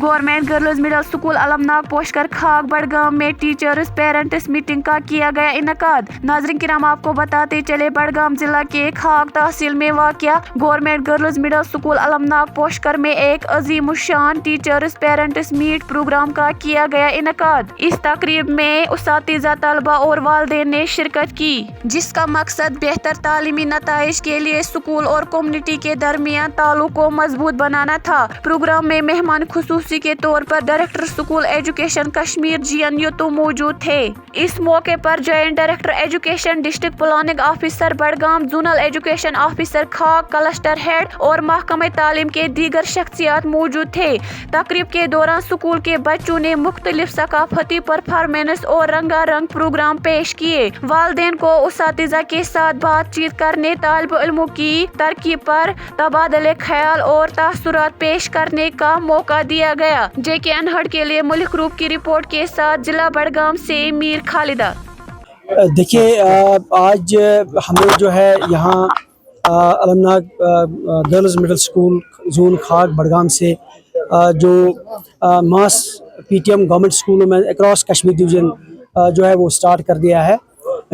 Government girls middle school अलमनाग पोशकर खाक बड़गाम में teachers parents meeting का किया गया इनकाद। नाज़रीन किराम, आपको बताते चले बड़गाम जिला के खाक तहसील में वाक़या गवर्नमेंट गर्ल्स मिडिल स्कूल अलमनाग पोशकर में एक अजीमुशान टीचर्स पेरेंट्स मीट प्रोग्राम का किया गया इनकाद। इस तकरीब में उस्तातिज़ा, तलबा और वालिदैन ने शिरकत की, जिसका मकसद बेहतर तालीमी नताइज के लिए स्कूल और कम्युनिटी के दरमियान ताल्लुक को मजबूत बनाना था। प्रोग्राम में मेहमान खुसूसी के तौर पर director school education Kashmir GNU तो मौजूद थे। इस मौके पर joint director education, district planning officer Budgam, zonal education officer खाक, क्लस्टर हेड और महकमे तालीम के दीगर शख्सियात मौजूद थे। तकरीब के दौरान स्कूल के बच्चों ने मुख्तलिफ सकाफती परफॉर्मेंस और रंगारंग प्रोग्राम पेश किए। वालिदैन को उस्तातिज़ा के साथ बातचीत करने, तालिब इल्मों की तरक्की पर तबादले ख्याल और तासुरात पेश करने का मौका दिया गया। JK अनहड़ के लिए मुल्क ग्रुप की रिपोर्ट के साथ जिला बड़गाम से मीर खालिदा। देखिए, आज हमें जो है यहाँ अलमनाग गर्ल्स मिडिल स्कूल जोन खाक बड़गाम से जो मास PTM गवर्नमेंट स्कूलों में अक्रॉस कश्मीर डिवीज़न जो है वो स्टार्ट कर दिया है।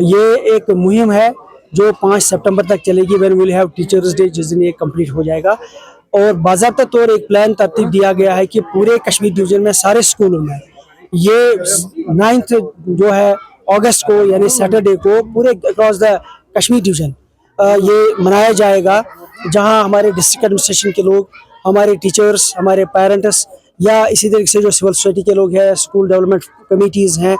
ये एक मुहिम है जो 5 सितंबर तक चलेगी, when will have teachers day, जिस दिन ये कंप्लीट हो जाएगा। और बाज़ाब्ता तौर एक प्लान तरतीब दिया गया है कि पूरे कश्मीर डिवीज़न में सारे स्कूलों में ये 9 जो है अगस्त को, यानी सैटरडे को, पूरे अक्रॉस द कश्मीर डिवीज़न ये मनाया जाएगा, जहां हमारे डिस्ट्रिक्ट एडमिनिस्ट्रेशन के लोग, हमारे टीचर्स, हमारे पेरेंट्स या इसी तरीके से जो सिविल सोसाइटी के लोग हैं, स्कूल डेवलपमेंट कमेटीज़ हैं,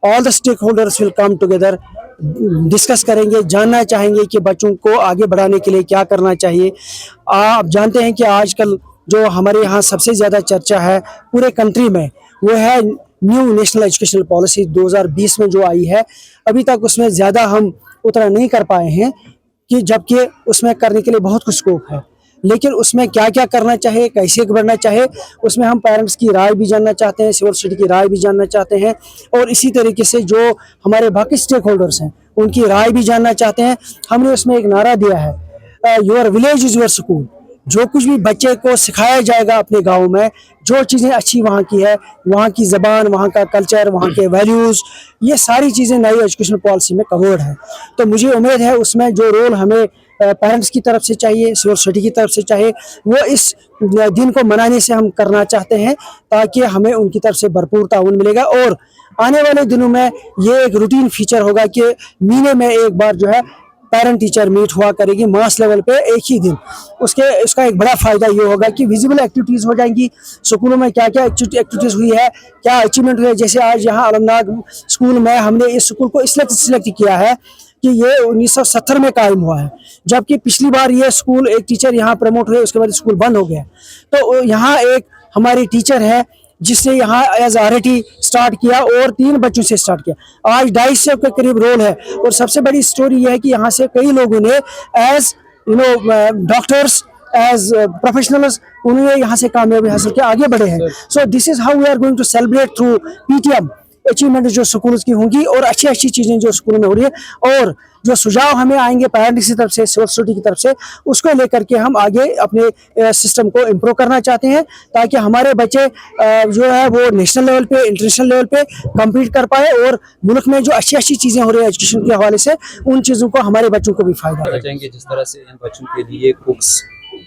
all the stakeholders will come together, discuss करेंगे, जानना चाहेंगे कि बच्चों को आगे बढ़ाने के लिए क्या करना चाहिए। आप जानते हैं कि आजकल जो हमारे यहाँ सबसे ज़्यादा चर्चा है पूरे कंट्री में, वो है न्यू नेशनल एजुकेशनल पॉलिसी 2020 में जो आई है। अभी तक उसमें ज़्यादा हम उतना नहीं कर पाए हैं, कि जबकि उसमें करने के लिए बहुत कुछ स्कोप है, लेकिन उसमें क्या क्या करना चाहिए, कैसे बढ़ना चाहिए, उसमें हम पेरेंट्स की राय भी जानना चाहते हैं, सिविल सोसाइटी की राय भी जानना चाहते हैं, और इसी तरीके से जो हमारे बाकी स्टेक होल्डर्स हैं उनकी राय भी जानना चाहते हैं। हमने उसमें एक नारा दिया है, your village is your school. जो कुछ भी बच्चे को सिखाया जाएगा अपने गाँव में, जो चीज़ें अच्छी वहाँ की है, वहाँ की ज़बान, वहाँ का कल्चर, वहाँ के वैल्यूज़, ये सारी चीज़ें नई एजुकेशन पॉलिसी में कवर्ड है। तो मुझे उम्मीद है उसमें जो रोल हमें पेरेंट्स की तरफ से चाहिए, सिविल सोसाइटी की तरफ से चाहिए, वो इस दिन को मनाने से हम करना चाहते हैं, ताकि हमें उनकी तरफ से भरपूर ताउन मिलेगा। और आने वाले दिनों में ये एक रूटीन फीचर होगा कि महीने में एक बार जो है पेरेंट टीचर मीट हुआ करेगी मास लेवल पे एक ही दिन। उसका एक बड़ा फ़ायदा ये होगा कि विजिबल एक्टिविटीज़ हो जाएंगी, स्कूलों में क्या क्या एक्टिविटीज़ हुई है, क्या अचीवमेंट हुई है। जैसे आज यहाँ अलमनाग स्कूल में हमने इस स्कूल को इसलिए सिलेक्ट किया है कि ये 1970 में कायम हुआ है, जबकि पिछली बार ये स्कूल एक टीचर यहाँ प्रमोट हुए, उसके बाद स्कूल बंद हो गया। तो यहाँ एक हमारी टीचर है जिसने यहाँ एज RAT स्टार्ट किया और 3 बच्चों से स्टार्ट किया। आज 250 के करीब रोल है। और सबसे बड़ी स्टोरी ये है कि यहाँ से कई लोगों ने एज डॉक्टर्स, एज प्रोफेशनल्स, उन्होंने यहाँ से कामयाबी हासिल किया, आगे बढ़े हैं। So this is how we are going to celebrate through PTM achievement जो स्कूल की होंगी और अच्छी अच्छी चीज़ें जो स्कूलों में हो रही है। और जो सुझाव हमें आएंगे पेरेंट्स की तरफ से, सिविल सोसाइटी की तरफ से, उसको लेकर के हम आगे अपने सिस्टम को इम्प्रूव करना चाहते हैं, ताकि हमारे बच्चे जो है वो नेशनल लेवल पे, इंटरनेशनल लेवल पे कम्पीट कर पाए, और मुल्क में जो अच्छी अच्छी चीज़ें हो रही है एजुकेशन के हवाले से, उन चीज़ों को हमारे बच्चों को भी फायदा चाहेंगे। जिस तरह से इन बच्चों के लिए कुक्स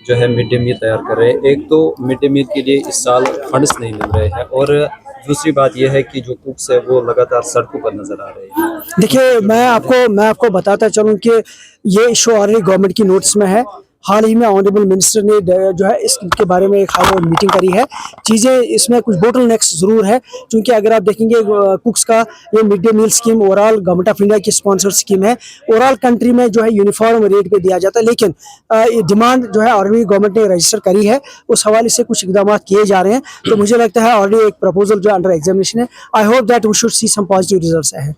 जो है मिड डे मील तैयार कर रहे हैं, एक तो मिड डे मील के लिए इस साल फंड्स नहीं मिल रहे हैं, और दूसरी बात यह है कि जो कुक्स है वो लगातार सड़कों पर नजर आ रहे हैं। देखिए, मैं आपको बताता चलूं कि ये इशू ऑलरेडी गवर्नमेंट की नोटिस में है। हाल ही में ऑनरेबल मिनिस्टर ने जो है इसके बारे में एक हाई लेवल मीटिंग करी है। चीज़ें इसमें कुछ बोटल नेक्स ज़रूर है, क्योंकि अगर आप देखेंगे कुक्स का ये mid day meal scheme overall government of India की स्पॉन्सर्ड स्कीम है। ओवरऑल कंट्री में जो है यूनिफॉर्म रेट पे दिया जाता है, लेकिन डिमांड जो है ऑलरेडी गवर्नमेंट ने रजिस्टर करी है, उस हवाले से कुछ इकदाम किए जा रहे हैं। तो मुझे लगता है ऑलरेडी एक प्रपोजल जो अंडर एग्जामिनेशन है। I hope that we should see some positive results है।